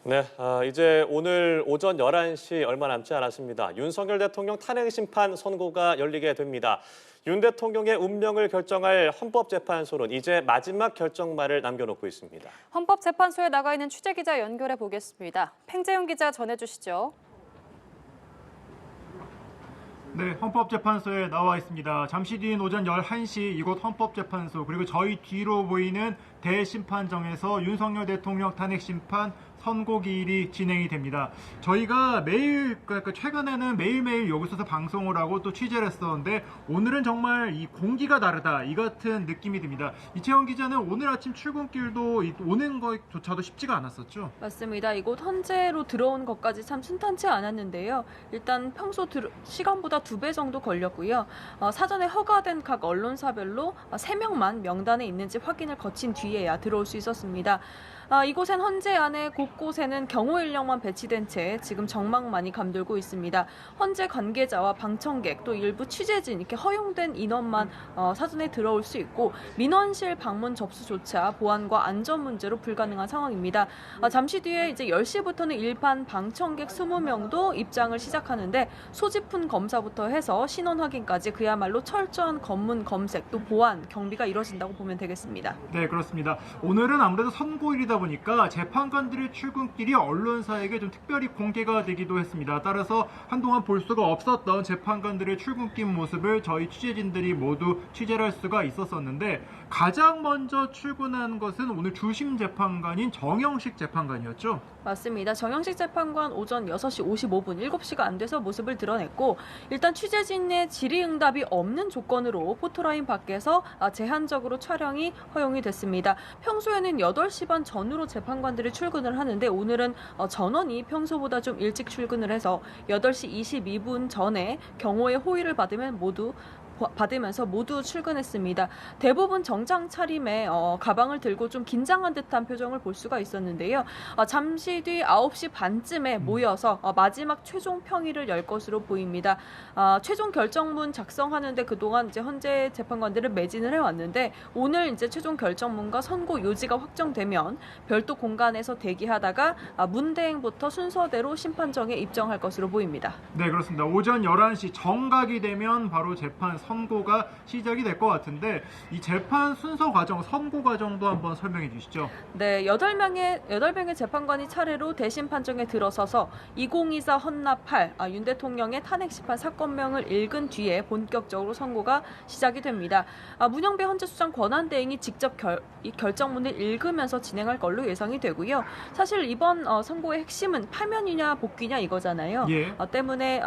네, 이제 오늘 오전 11시 얼마 남지 않았습니다. 윤석열 대통령 탄핵 심판 선고가 열리게 됩니다. 윤 대통령의 운명을 결정할 헌법재판소는 이제 마지막 결정말을 남겨놓고 있습니다. 헌법재판소에 나가 있는 취재기자 연결해 보겠습니다. 팽재윤 기자 전해주시죠. 네, 헌법재판소에 나와 있습니다. 잠시 뒤인 오전 11시 이곳 헌법재판소 그리고 저희 뒤로 보이는 대심판정에서 윤석열 대통령 탄핵 심판 선고 기일이 진행이 됩니다. 저희가 그러니까 최근에는 매일매일 여기서 방송을 하고 또 취재를 했었는데 오늘은 정말 이 공기가 다르다 이 같은 느낌이 듭니다. 이채원 기자는 오늘 아침 출근길도 오는 것조차도 쉽지가 않았었죠? 맞습니다. 이곳 헌재로 들어온 것까지 참 순탄치 않았는데요. 일단 평소 시간보다 2배 정도 걸렸고요. 사전에 허가된 각 언론사별로 3명만 명단에 있는지 확인을 거친 뒤에야 들어올 수 있었습니다. 이곳엔 헌재 안에 곳곳에는 경호 인력만 배치된 채 지금 정막만이 감돌고 있습니다. 헌재 관계자와 방청객 또 일부 취재진 이렇게 허용된 인원만 사전에 들어올 수 있고 민원실 방문 접수조차 보안과 안전 문제로 불가능한 상황입니다. 잠시 뒤에 이제 10시부터는 일반 방청객 20명도 입장을 시작하는데 소지품 검사부터 해서 신원 확인까지 그야말로 철저한 검문 검색 또 보안 경비가 이뤄진다고 보면 되겠습니다. 네, 그렇습니다. 오늘은 아무래도 선고일이다 보니까 재판관들의 출근길이 언론사에게 좀 특별히 공개가 되기도 했습니다. 따라서 한동안 볼 수가 없었던 재판관들의 출근길 모습을 저희 취재진들이 모두 취재를 할 수가 있었었는데 가장 먼저 출근한 것은 오늘 주심 재판관인 정영식 재판관이었죠? 맞습니다. 정영식 재판관 오전 6시 55분, 7시가 안 돼서 모습을 드러냈고 일단 취재진의 질의응답이 없는 조건으로 포토라인 밖에서 제한적으로 촬영이 허용이 됐습니다. 평소에는 8시 반 전후로 재판관들이 출근을 하는데 오늘은 전원이 평소보다 좀 일찍 출근을 해서 8시 22분 전에 경호의 호의를 받으면서 모두 출근했습니다. 대부분 정장 차림에 가방을 들고 좀 긴장한 듯한 표정을 볼 수가 있었는데요. 잠시 뒤 9시 반쯤에 모여서 마지막 최종 평의를 열 것으로 보입니다. 최종 결정문 작성하는데 그동안 이제 헌재 재판관들을 매진을 해왔는데 오늘 이제 최종 결정문과 선고 요지가 확정되면 별도 공간에서 대기하다가 문대행부터 순서대로 심판정에 입정할 것으로 보입니다. 네, 그렇습니다. 오전 11시 정각이 되면 바로 재판 선고가 시작이 될 것 같은데 이 재판 순서 과정, 선고 과정도 한번 설명해 주시죠. 네, 8명의 재판관이 차례로 대심판정에 들어서서 2024 헌납 8 윤 대통령의 탄핵 심판 사건명을 읽은 뒤에 본격적으로 선고가 시작이 됩니다. 문영배 헌재수장 권한대행이 직접 이 결정문을 읽으면서 진행할 걸로 예상이 되고요. 사실 이번 선고의 핵심은 파면이냐 복귀냐 이거잖아요. 예. 때문에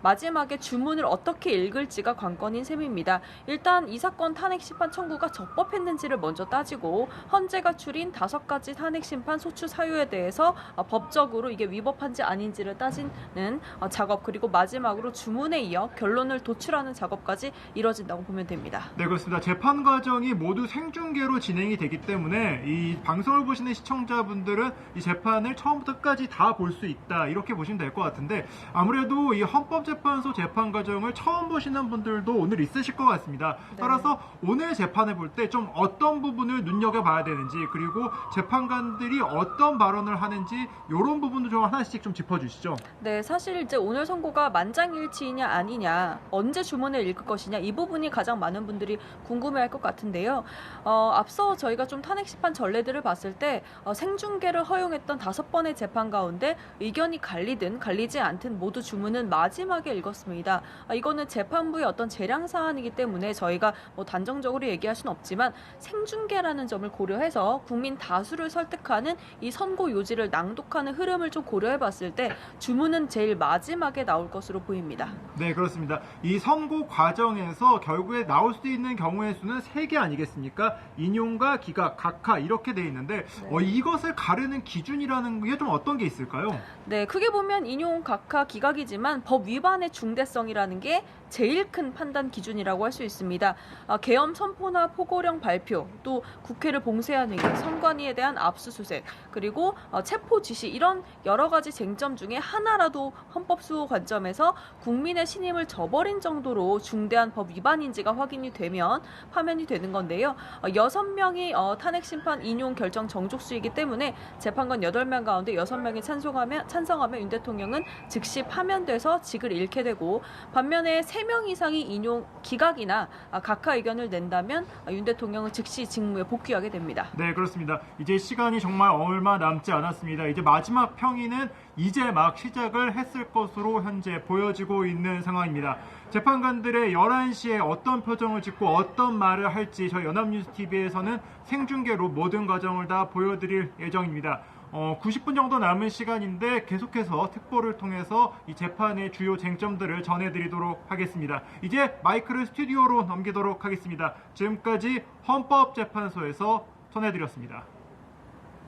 마지막에 주문을 어떻게 읽을지가 관건인 셈입니다. 일단 이 사건 탄핵 심판 청구가 적법했는지를 먼저 따지고 헌재가 추린 5가지 탄핵 심판 소추 사유에 대해서 법적으로 이게 위법한지 아닌지를 따지는 작업 그리고 마지막으로 주문에 이어 결론을 도출하는 작업까지 이뤄진다고 보면 됩니다. 네, 그렇습니다. 재판 과정이 모두 생중계로 진행이 되기 때문에 이 방송을 보시는 시청자분들은 이 재판을 처음부터 끝까지 다 볼 수 있다 이렇게 보시면 될 것 같은데 아무래도 이 헌법재판소 재판 과정을 처음 보시는 분들도 오늘 있으실 것 같습니다. 네. 따라서 오늘 재판을 볼 때 좀 어떤 부분을 눈여겨봐야 되는지 그리고 재판관들이 어떤 발언을 하는지 이런 부분도 좀 하나씩 좀 짚어주시죠. 네, 사실 이제 오늘 선고가 만장일치이냐 아니냐, 언제 주문을 읽을 것이냐 이 부분이 가장 많은 분들이 궁금해할 것 같은데요. 앞서 저희가 좀 탄핵 심판 전례들을 봤을 때 생중계를 허용했던 5번의 재판 가운데 의견이 갈리든 갈리지 않든 모두 주문은 마지막에 읽었습니다. 이거는 재판부의 어떤 재량 사안이기 때문에 저희가 뭐 단정적으로 얘기할 수는 없지만 생중계라는 점을 고려해서 국민 다수를 설득하는 이 선고 요지를 낭독하는 흐름을 좀 고려해봤을 때 주문은 제일 마지막에 나올 것으로 보입니다. 네, 그렇습니다. 이 선고 과정에서 결국에 나올 수 있는 경우의 수는 3개 아니겠습니까? 인용과 기각, 각하 이렇게 돼 있는데 이것을 가르는 기준이라는 게 좀 어떤 게 있을까요? 네, 크게 보면 인용, 각하, 기각이지만 법 위반의 중대성이라는 게 제일 큰 판단 중요한 기준이라고 할 수 있습니다. 계엄 선포나 포고령 발표, 또 국회를 봉쇄하는 일, 선관위에 대한 압수수색, 그리고 체포 지시 이런 여러 가지 쟁점 중에 하나라도 헌법 수호 관점에서 국민의 신임을 저버린 정도로 중대한 법 위반인지가 확인이 되면 파면이 되는 건데요. 6명이 탄핵 심판 인용 결정 정족수이기 때문에 재판관 8명 가운데 6명이 찬성하면 윤 대통령은 즉시 파면돼서 직을 잃게 되고, 반면에 3명 이상이 인용 기각이나 각하 의견을 낸다면 윤 대통령은 즉시 직무에 복귀하게 됩니다. 네, 그렇습니다. 이제 시간이 정말 얼마 남지 않았습니다. 이제 마지막 평의는 이제 막 시작을 했을 것으로 현재 보여지고 있는 상황입니다. 재판관들의 11시에 어떤 표정을 짓고 어떤 말을 할지 저희 연합뉴스TV에서는 생중계로 모든 과정을 다 보여드릴 예정입니다. 90분 정도 남은 시간인데 계속해서 특보를 통해서 이 재판의 주요 쟁점들을 전해드리도록 하겠습니다. 이제 마이크를 스튜디오로 넘기도록 하겠습니다. 지금까지 헌법재판소에서 전해드렸습니다.